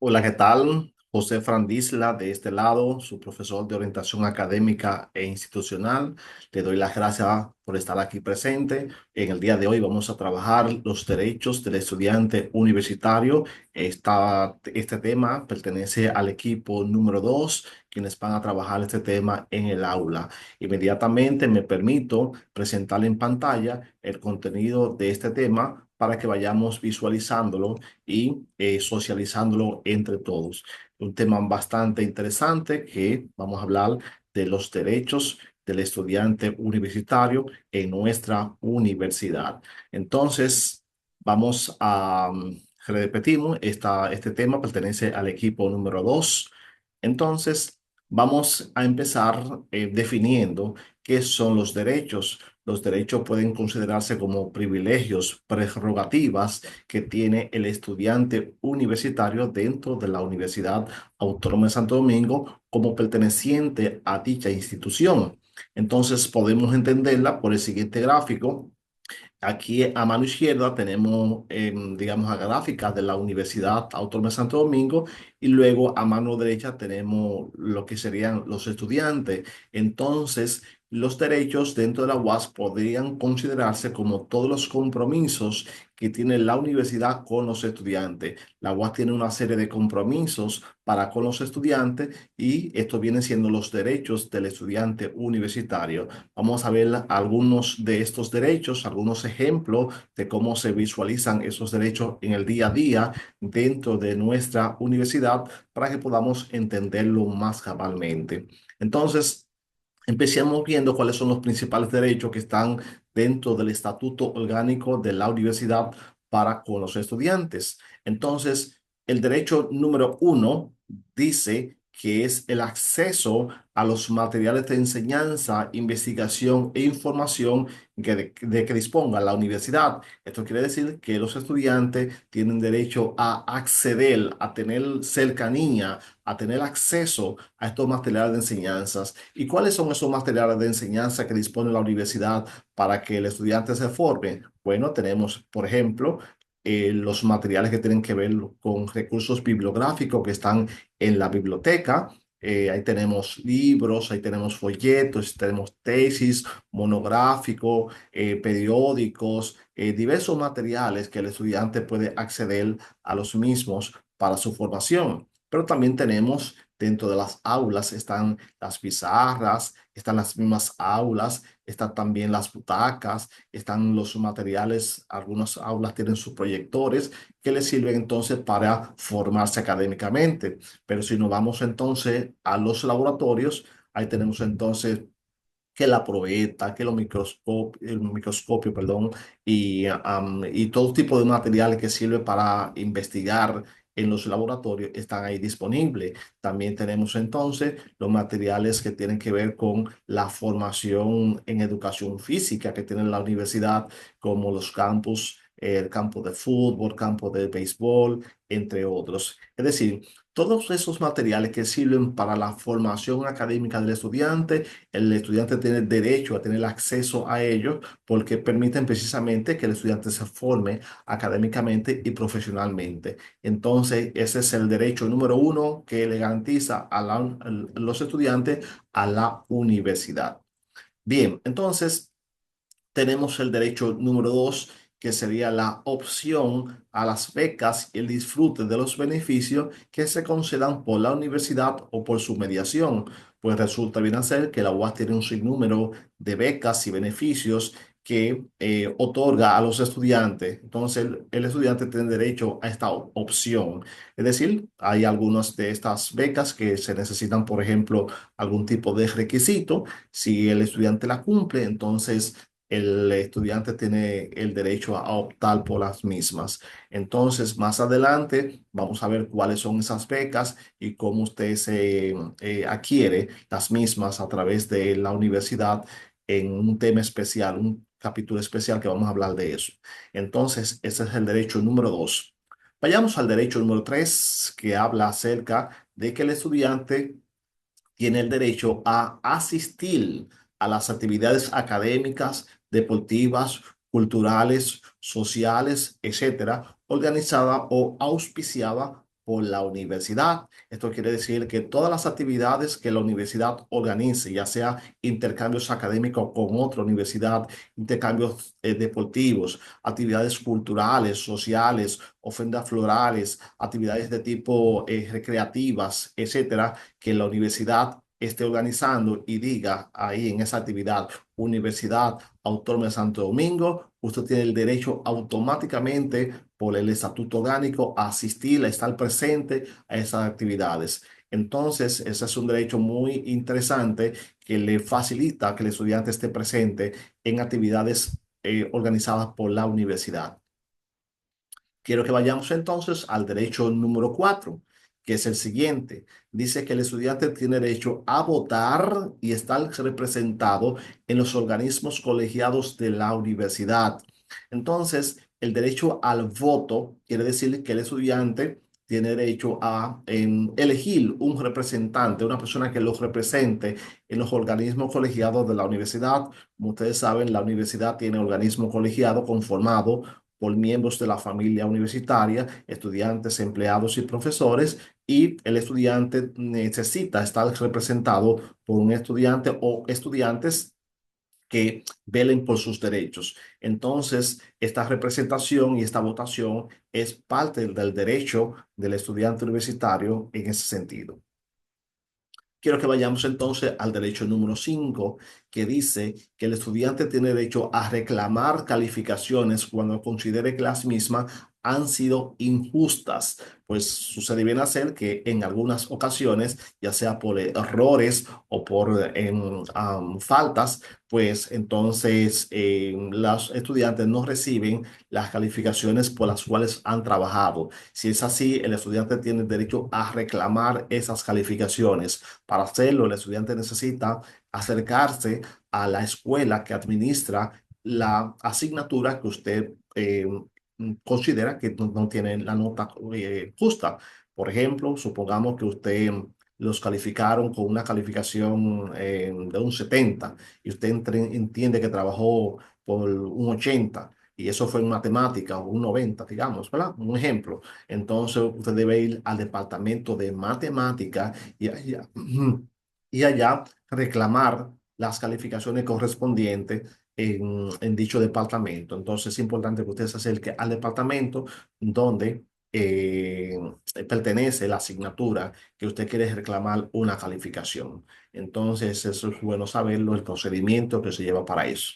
Hola, ¿qué tal? José Frandisla, de este lado, su profesor de orientación académica e institucional. Le doy las gracias por estar aquí presente. En el día de hoy vamos a trabajar los derechos del estudiante universitario. Este tema pertenece al equipo número 2, quienes van a trabajar este tema en el aula. Inmediatamente me permito presentar en pantalla el contenido de este tema para que vayamos visualizándolo y socializándolo entre todos. Un tema bastante interesante que vamos a hablar de los derechos del estudiante universitario en nuestra universidad. Entonces, vamos a, repetimos, este tema pertenece al equipo número 2. Entonces, vamos a empezar definiendo qué son los derechos. Los derechos pueden considerarse como privilegios, prerrogativas que tiene el estudiante universitario dentro de la Universidad Autónoma de Santo Domingo como perteneciente a dicha institución. Entonces podemos entenderla por el siguiente gráfico. Aquí a mano izquierda tenemos, digamos, la gráfica de la Universidad Autónoma de Santo Domingo y luego a mano derecha tenemos lo que serían los estudiantes. Entonces, los derechos dentro de la UAS podrían considerarse como todos los compromisos que tiene la universidad con los estudiantes. La UAS tiene una serie de compromisos para con los estudiantes y esto viene siendo los derechos del estudiante universitario. Vamos a ver algunos de estos derechos, algunos ejemplos de cómo se visualizan esos derechos en el día a día dentro de nuestra universidad para que podamos entenderlo más cabalmente. Entonces, empecemos viendo cuáles son los principales derechos que están dentro del Estatuto Orgánico de la Universidad para con los estudiantes. Entonces, el derecho número uno dice que es el acceso a los materiales de enseñanza, investigación e información de que disponga la universidad. Esto quiere decir que los estudiantes tienen derecho a acceder, a tener cercanía, a tener acceso a estos materiales de enseñanzas. ¿Y cuáles son esos materiales de enseñanza que dispone la universidad para que el estudiante se forme? Bueno, tenemos, por ejemplo, los materiales que tienen que ver con recursos bibliográficos que están en la biblioteca. Ahí tenemos libros, ahí tenemos folletos, tenemos tesis, monográficos, periódicos, diversos materiales que el estudiante puede acceder a los mismos para su formación. Pero también tenemos dentro de las aulas, están las pizarras, están las mismas aulas, están también las butacas, están los materiales, algunas aulas tienen sus proyectores que les sirven entonces para formarse académicamente. Pero si nos vamos entonces a los laboratorios, ahí tenemos entonces que la probeta, que el microscopio, perdón, y todo tipo de materiales que sirve para investigar en los laboratorios están ahí disponibles. También tenemos entonces los materiales que tienen que ver con la formación en educación física que tiene la universidad, como los campus, el campo de fútbol, campo de béisbol, entre otros. Es decir, todos esos materiales que sirven para la formación académica del estudiante, el estudiante tiene derecho a tener acceso a ellos porque permiten precisamente que el estudiante se forme académicamente y profesionalmente. Entonces, ese es el derecho número uno que le garantiza a los estudiantes a la universidad. Bien, entonces tenemos el derecho número dos, que sería la opción a las becas y el disfrute de los beneficios que se concedan por la universidad o por su mediación. Pues resulta bien hacer que la UAS tiene un sinnúmero de becas y beneficios que otorga a los estudiantes. Entonces, el estudiante tiene derecho a esta opción. Es decir, hay algunas de estas becas que se necesitan, por ejemplo, algún tipo de requisito. Si el estudiante la cumple, entonces el estudiante tiene el derecho a optar por las mismas. Entonces, más adelante vamos a ver cuáles son esas becas y cómo usted se adquiere las mismas a través de la universidad en un tema especial, un capítulo especial que vamos a hablar de eso. Entonces, ese es el derecho número dos. Vayamos al derecho número tres, que habla acerca de que el estudiante tiene el derecho a asistir a las actividades académicas, deportivas, culturales, sociales, etcétera, organizada o auspiciada por la universidad. Esto quiere decir que todas las actividades que la universidad organice, ya sea intercambios académicos con otra universidad, intercambios deportivos, actividades culturales, sociales, ofrendas florales, actividades de tipo recreativas, etcétera, que la universidad esté organizando y diga ahí en esa actividad, Universidad Autónoma de Santo Domingo, usted tiene el derecho automáticamente por el estatuto orgánico a asistir, a estar presente a esas actividades. Entonces, ese es un derecho muy interesante que le facilita que el estudiante esté presente en actividades organizadas por la universidad. Quiero que vayamos entonces al derecho número 4, que es el siguiente. Dice que el estudiante tiene derecho a votar y estar representado en los organismos colegiados de la universidad. Entonces, el derecho al voto quiere decir que el estudiante tiene derecho a elegir un representante, una persona que los represente en los organismos colegiados de la universidad. Como ustedes saben, la universidad tiene organismo colegiado conformado por miembros de la familia universitaria, estudiantes, empleados y profesores, y el estudiante necesita estar representado por un estudiante o estudiantes que velen por sus derechos. Entonces, esta representación y esta votación es parte del derecho del estudiante universitario en ese sentido. Quiero que vayamos entonces al derecho número 5, que dice que el estudiante tiene derecho a reclamar calificaciones cuando considere que las mismas han sido injustas, pues sucede bien hacer que en algunas ocasiones, ya sea por errores o por faltas, pues entonces los estudiantes no reciben las calificaciones por las cuales han trabajado. Si es así, el estudiante tiene derecho a reclamar esas calificaciones. Para hacerlo, el estudiante necesita acercarse a la escuela que administra la asignatura que usted considera que no tiene la nota justa. Por ejemplo, supongamos que usted los calificaron con una calificación de un 70 y usted entiende que trabajó por un 80 y eso fue en matemática o un 90, digamos, ¿verdad? Un ejemplo. Entonces usted debe ir al departamento de matemática y allá reclamar las calificaciones correspondientes en dicho departamento. Entonces es importante que usted se acerque al departamento donde eh, pertenece la asignatura que usted quiere reclamar una calificación. Entonces eso es bueno saberlo, el procedimiento que se lleva para eso.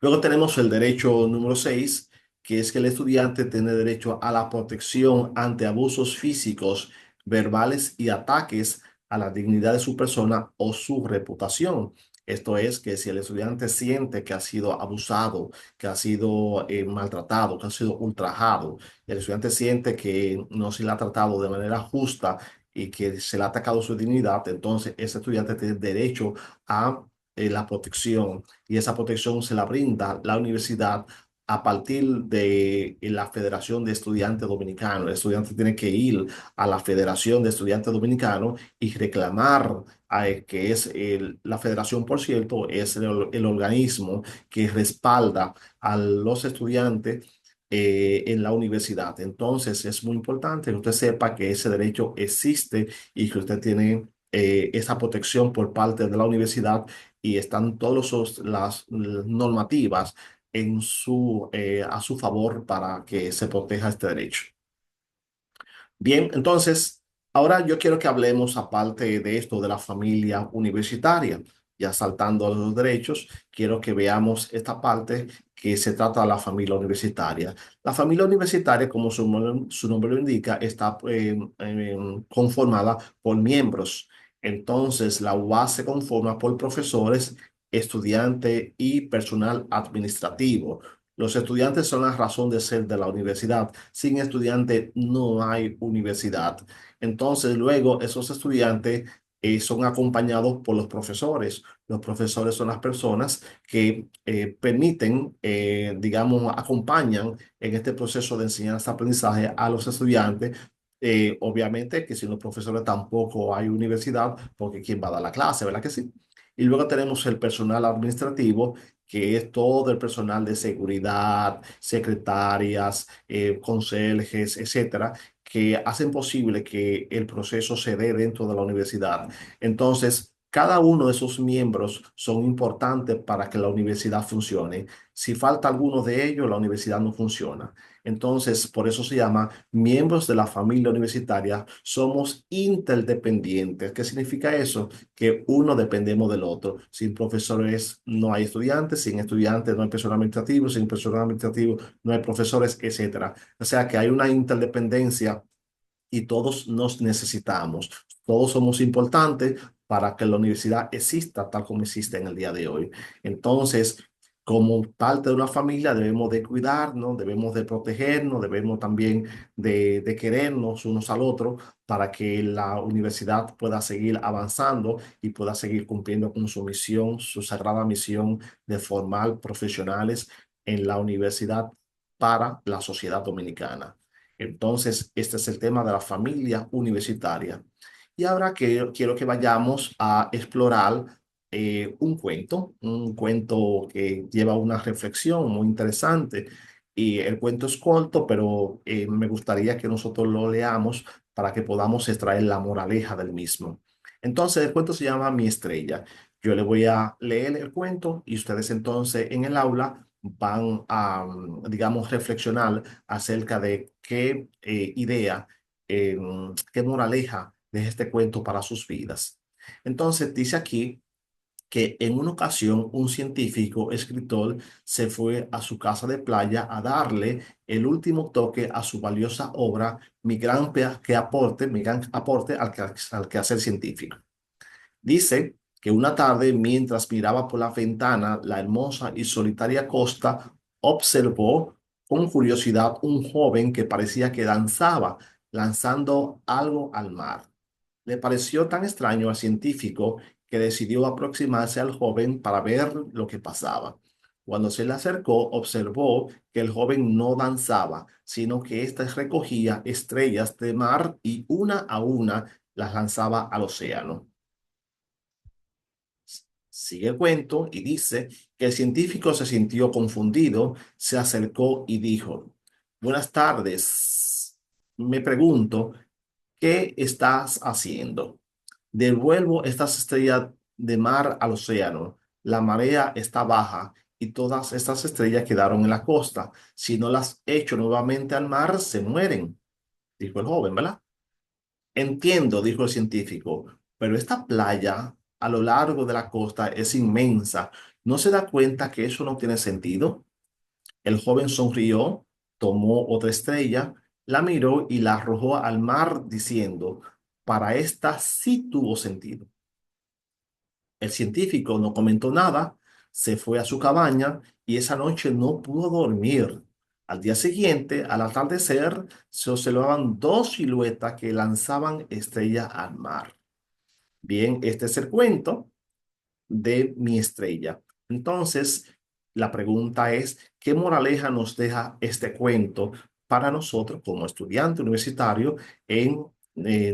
Luego tenemos el derecho número 6, que es que el estudiante tiene derecho a la protección ante abusos físicos, verbales y ataques a la dignidad de su persona o su reputación. Esto es que si el estudiante siente que ha sido abusado, que ha sido maltratado, que ha sido ultrajado, el estudiante siente que no se le ha tratado de manera justa y que se le ha atacado su dignidad, entonces ese estudiante tiene derecho a la protección y esa protección se la brinda la universidad a partir de la Federación de Estudiantes Dominicanos. El estudiante tiene que ir a la Federación de Estudiantes Dominicanos y reclamar que es la federación, por cierto, es el organismo que respalda a los estudiantes en la universidad. Entonces, es muy importante que usted sepa que ese derecho existe y que usted tiene esa protección por parte de la universidad y están todas las normativas a su favor para que se proteja este derecho. Bien, entonces, ahora yo quiero que hablemos aparte de esto de la familia universitaria. Ya saltando a los derechos, quiero que veamos esta parte que se trata de la familia universitaria. La familia universitaria, como su nombre lo indica, está conformada por miembros. Entonces, la UAS se conforma por profesores, estudiantes y personal administrativo. Los estudiantes son la razón de ser de la universidad. Sin estudiantes no hay universidad. Entonces, luego esos estudiantes son acompañados por los profesores. Los profesores son las personas que permiten, digamos, acompañan en este proceso de enseñanza-aprendizaje a los estudiantes. Obviamente que sin los profesores tampoco hay universidad, porque ¿quién va a dar la clase? ¿Verdad que sí? Y luego tenemos el personal administrativo, que es todo el personal de seguridad, secretarias, conserjes, etcétera, que hacen posible que el proceso se dé dentro de la universidad. Entonces, cada uno de esos miembros son importantes para que la universidad funcione. Si falta alguno de ellos, la universidad no funciona. Entonces, por eso se llama miembros de la familia universitaria. Somos interdependientes. ¿Qué significa eso? Que uno dependemos del otro. Sin profesores no hay estudiantes, sin estudiantes no hay personal administrativo, sin personal administrativo no hay profesores, etcétera. O sea que hay una interdependencia y todos nos necesitamos. Todos somos importantes para que la universidad exista tal como existe en el día de hoy. Entonces, como parte de una familia debemos de cuidarnos, debemos de protegernos, debemos también de querernos unos al otro para que la universidad pueda seguir avanzando y pueda seguir cumpliendo con su misión, su sagrada misión de formar profesionales en la universidad para la sociedad dominicana. Entonces, este es el tema de la familia universitaria. Y ahora que quiero que vayamos a explorar un cuento que lleva una reflexión muy interesante. Y el cuento es corto, pero me gustaría que nosotros lo leamos para que podamos extraer la moraleja del mismo. Entonces, el cuento se llama Mi estrella. Yo le voy a leer el cuento y ustedes entonces en el aula van a, digamos, reflexionar acerca de qué idea, qué moraleja de este cuento para sus vidas. Entonces, dice aquí que en una ocasión un científico escritor se fue a su casa de playa a darle el último toque a su valiosa obra, mi gran aporte al quehacer científico. Dice que una tarde, mientras miraba por la ventana la hermosa y solitaria costa, observó con curiosidad un joven que parecía que danzaba, lanzando algo al mar. Le pareció tan extraño al científico que decidió aproximarse al joven para ver lo que pasaba. Cuando se le acercó, observó que el joven no danzaba, sino que éste recogía estrellas de mar y una a una las lanzaba al océano. Sigue el cuento y dice que el científico se sintió confundido, se acercó y dijo: Buenas tardes. Me pregunto, ¿qué estás haciendo? Devuelvo estas estrellas de mar al océano. La marea está baja y todas estas estrellas quedaron en la costa. Si no las echo nuevamente al mar, se mueren, dijo el joven, ¿verdad? Entiendo, dijo el científico, pero esta playa a lo largo de la costa es inmensa. ¿No se da cuenta que eso no tiene sentido? El joven sonrió, tomó otra estrella, la miró y la arrojó al mar diciendo: Para esta sí tuvo sentido. El científico no comentó nada, se fue a su cabaña y esa noche no pudo dormir. Al día siguiente, al atardecer, se observaban dos siluetas que lanzaban estrellas al mar. Bien, este es el cuento de Mi estrella. Entonces, la pregunta es, ¿qué moraleja nos deja este cuento para nosotros como estudiante universitario en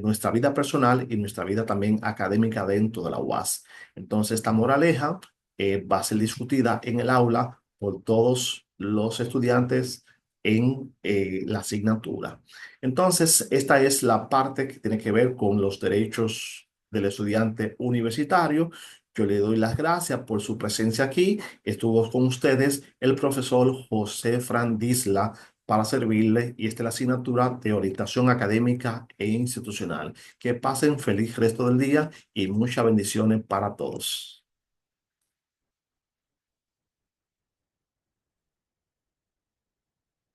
nuestra vida personal y nuestra vida también académica dentro de la UAS? Entonces, esta moraleja va a ser discutida en el aula por todos los estudiantes en la asignatura. Entonces, esta es la parte que tiene que ver con los derechos del estudiante universitario. Yo le doy las gracias por su presencia aquí. Estuvo con ustedes el profesor José Frandisla para servirle y esta es la asignatura de orientación académica e institucional. Que pasen feliz resto del día y muchas bendiciones para todos.